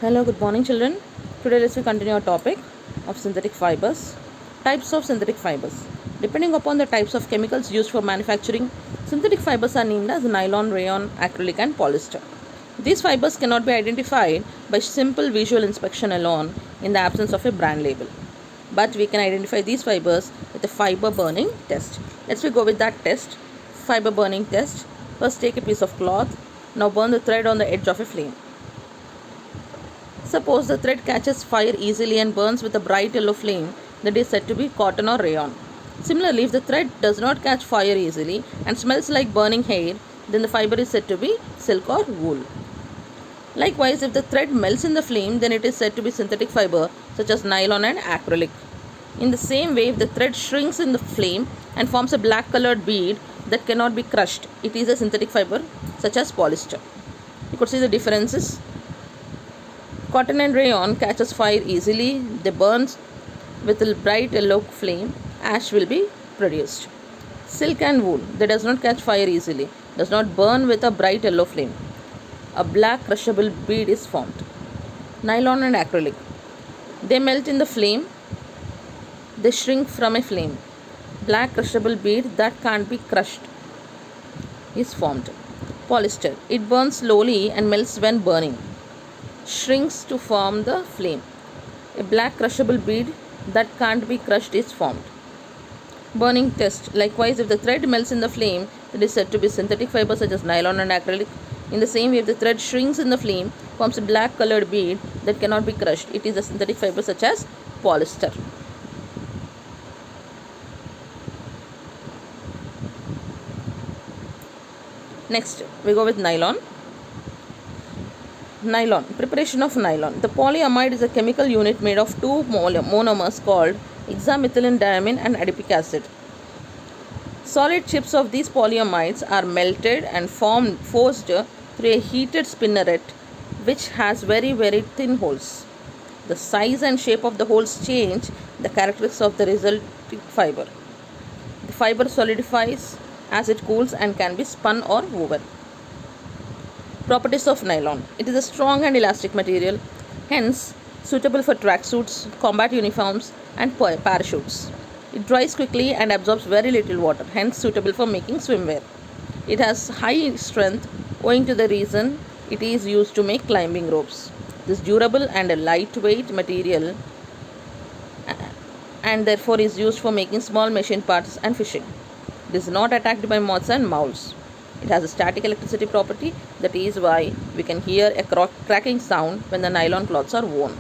Hello, good morning, children. Today, let's continue our topic of synthetic fibers. Types of synthetic fibers. Depending upon the types of chemicals used for manufacturing, synthetic fibers are named as nylon, rayon, acrylic, and polyester. These fibers cannot be identified by simple visual inspection alone in the absence of a brand label. But we can identify these fibers with a fiber burning test. Let's go with that test. Fiber burning test. First, take a piece of cloth. Now, burn the thread on the edge of a flame. Suppose the thread catches fire easily and burns with a bright yellow flame, that is said to be cotton or rayon. Similarly, if the thread does not catch fire easily and smells like burning hair, then the fiber is said to be silk or wool. Likewise, if the thread melts in the flame, then it is said to be synthetic fiber such as nylon and acrylic. In the same way, if the thread shrinks in the flame and forms a black colored bead that cannot be crushed, it is a synthetic fiber such as polyester. You could see the differences. Cotton and rayon catches fire easily, they burn with a bright yellow flame, ash will be produced. Silk and wool, they does not catch fire easily, does not burn with a bright yellow flame. A black crushable bead is formed. Nylon and acrylic, they melt in the flame, they shrink from a flame. Black crushable bead that can't be crushed is formed. Polyester, it burns slowly and melts when burning, shrinks to form the flame. A black crushable bead that can't be crushed is formed. Burning test. Likewise, if the thread melts in the flame, it is said to be synthetic fiber such as nylon and acrylic. In the same way, if the thread shrinks in the flame, forms a black colored bead that cannot be crushed, it is a synthetic fiber such as polyester. Next, we go with nylon. Nylon. Preparation of nylon. The polyamide is a chemical unit made of two monomers called hexamethyldiamine and adipic acid. Solid chips of these polyamides are melted and forced through a heated spinneret which has very thin holes. The size and shape of the holes change the characteristics of the resulting fiber. The fiber solidifies as it cools and can be spun or woven. Properties of nylon. It is a strong and elastic material, hence suitable for tracksuits, combat uniforms, and parachutes. It dries quickly and absorbs very little water, hence suitable for making swimwear. It has high strength owing to the reason it is used to make climbing ropes. It is durable and a lightweight material and therefore is used for making small machine parts and fishing. It is not attacked by moths and moles. It has a static electricity property, that is why we can hear a cracking sound when the nylon cloths are worn.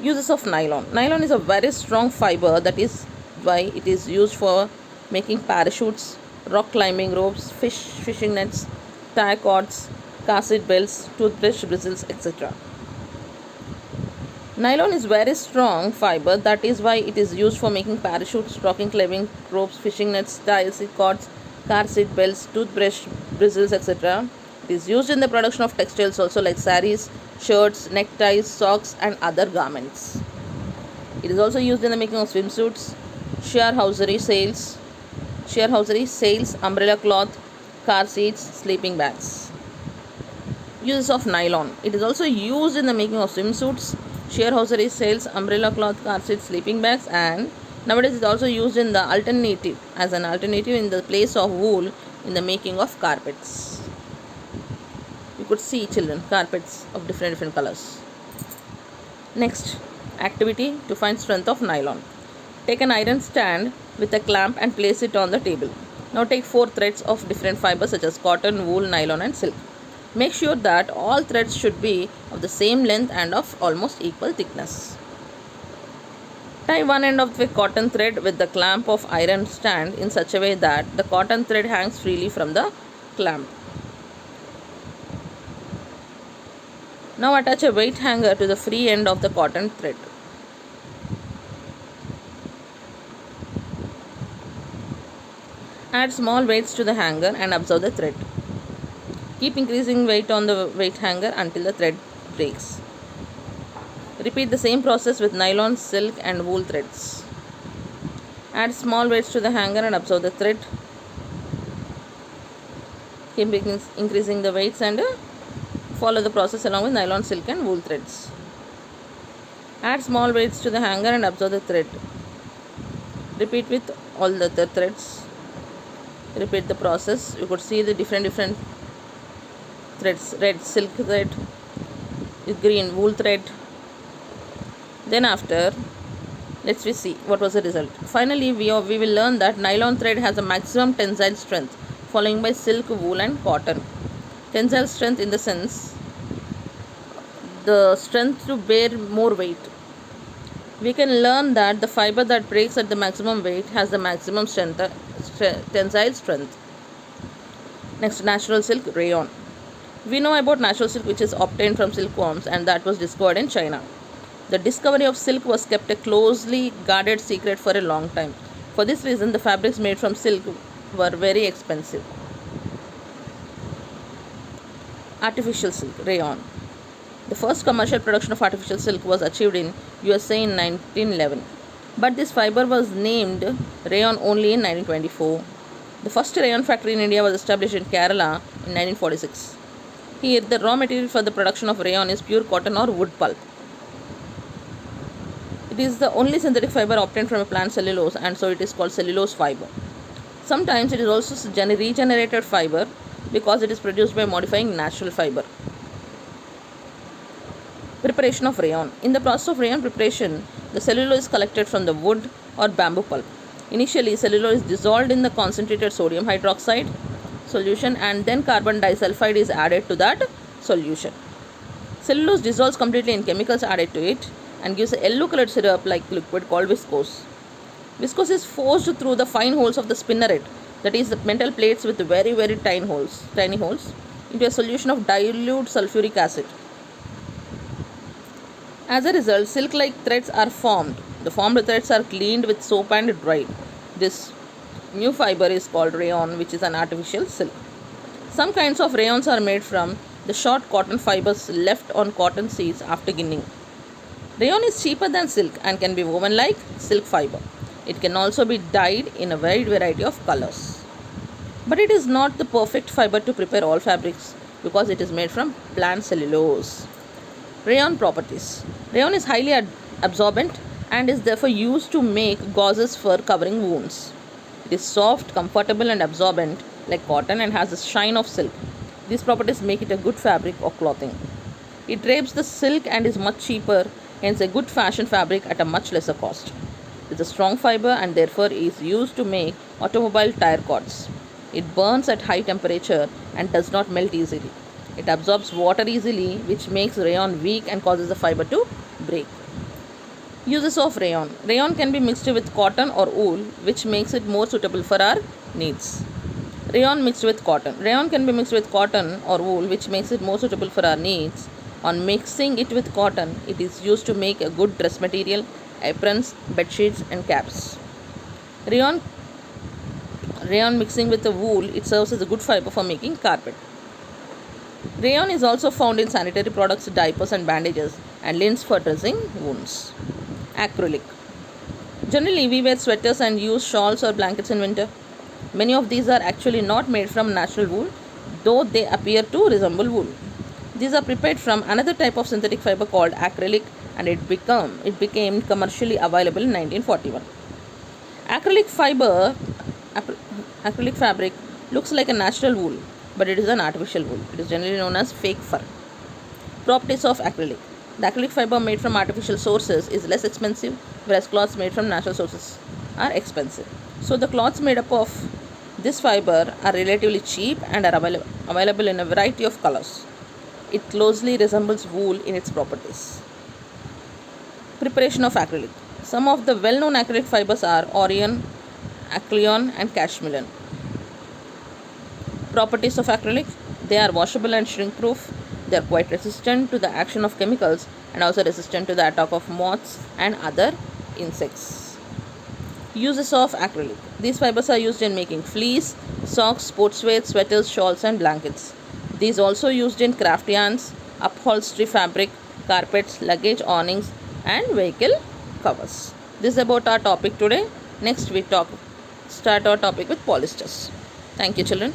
Uses of nylon. Nylon is a very strong fiber, that is why it is used for making parachutes, rock climbing ropes, fishing nets, tie cords, car seat belts, toothbrush bristles, etc. Nylon is very strong fiber, that is why it is used for making parachutes, rock climbing ropes, fishing nets, tie cords, car seat belts, toothbrush bristles, etc. It is used in the production of textiles also like saris, shirts, neckties, socks, and other garments. It is also used in the making of swimsuits, sheer hosiery sails, umbrella cloth, car seats, sleeping bags. Uses of nylon. It is also used in the making of swimsuits, sheer hosiery sails, umbrella cloth, car seats, sleeping bags, and nowadays it is also used in the alternative in the place of wool in the making of carpets. You could see, children, carpets of different colors. Next, activity to find strength of nylon. Take an iron stand with a clamp and place it on the table. Now take 4 threads of different fibers such as cotton, wool, nylon, and silk. Make sure that all threads should be of the same length and of almost equal thickness. Tie one end of the cotton thread with the clamp of iron stand in such a way that the cotton thread hangs freely from the clamp. Now attach a weight hanger to the free end of the cotton thread. Add small weights to the hanger and observe the thread. Keep increasing weight on the weight hanger until the thread breaks. Repeat the same process with nylon, silk, and wool threads. Add small weights to the hanger and observe the thread. Keep increasing the weights and Follow the process along with nylon, silk and wool threads. Add small weights to the hanger and absorb the thread. Repeat with all the other threads. Repeat the process. You could see the different threads: red silk thread, green wool thread. Then after, let's see what was the result. Finally, we will learn that nylon thread has a maximum tensile strength, following by silk, wool and cotton. Tensile strength in the sense the strength to bear more weight. We can learn that the fiber that breaks at the maximum weight has the maximum tensile strength. Next, natural silk, rayon. We know about natural silk, which is obtained from silkworms, and that was discovered in China. The discovery of silk was kept a closely guarded secret for a long time. For this reason, the fabrics made from silk were very expensive. Artificial silk, rayon. The first commercial production of artificial silk was achieved in USA in 1911. But this fiber was named rayon only in 1924. The first rayon factory in India was established in Kerala in 1946. Here, the raw material for the production of rayon is pure cotton or wood pulp. It is the only synthetic fiber obtained from a plant cellulose, and so it is called cellulose fiber. Sometimes it is also regenerated fiber because it is produced by modifying natural fiber. Preparation of rayon. In the process of rayon preparation, the cellulose is collected from the wood or bamboo pulp. Initially, cellulose is dissolved in the concentrated sodium hydroxide solution, and then carbon disulfide is added to that solution. Cellulose dissolves completely in chemicals added to it and gives a yellow colored syrup like liquid called viscose. Viscose is forced through the fine holes of the spinneret, that is the metal plates with very tiny holes, into a solution of dilute sulfuric acid. As a result, silk-like threads are formed. The formed threads are cleaned with soap and dried. This new fiber is called rayon, which is an artificial silk. Some kinds of rayons are made from the short cotton fibers left on cotton seeds after ginning. Rayon is cheaper than silk and can be woven like silk fiber. It can also be dyed in a wide variety of colors. But it is not the perfect fiber to prepare all fabrics because it is made from plant cellulose. Rayon properties. Rayon is highly absorbent and is therefore used to make gauzes for covering wounds. It is soft, comfortable and absorbent like cotton and has the shine of silk. These properties make it a good fabric or clothing. It drapes the silk and is much cheaper, hence a good fashion fabric at a much lesser cost. It is a strong fiber and therefore is used to make automobile tire cords. It burns at high temperature and does not melt easily. It absorbs water easily, which makes rayon weak and causes the fiber to break. Uses of rayon. Rayon can be mixed with cotton or wool, which makes it more suitable for our needs. Rayon mixed with cotton. Rayon can be mixed with cotton or wool, which makes it more suitable for our needs. On mixing it with cotton, it is used to make a good dress material, aprons, bed sheets and caps. Rayon mixing with the wool, it serves as a good fiber for making carpet. Rayon is also found in sanitary products, diapers and bandages, and linens for dressing wounds. Acrylic. Generally, we wear sweaters and use shawls or blankets in winter. Many of these are actually not made from natural wool, though they appear to resemble wool. These are prepared from another type of synthetic fiber called acrylic, and it became commercially available in 1941. Acrylic fabric looks like a natural wool, but it is an artificial wool. It is generally known as fake fur. Properties of acrylic. The acrylic fiber made from artificial sources is less expensive, whereas cloths made from natural sources are expensive. So the cloths made up of this fiber are relatively cheap and are available in a variety of colors. It closely resembles wool in its properties. Preparation of acrylic. Some of the well-known acrylic fibers are Orion, Acleon and Cashmere. Properties of acrylic. They are washable and shrink-proof. They are quite resistant to the action of chemicals and also resistant to the attack of moths and other insects. Uses of acrylic. These fibers are used in making fleece, socks, sportswear, sweaters, shawls and blankets. These also used in craft yarns, upholstery fabric, carpets, luggage awnings and vehicle covers. This is about our topic today. Next we start our topic with polyesters. Thank you, children.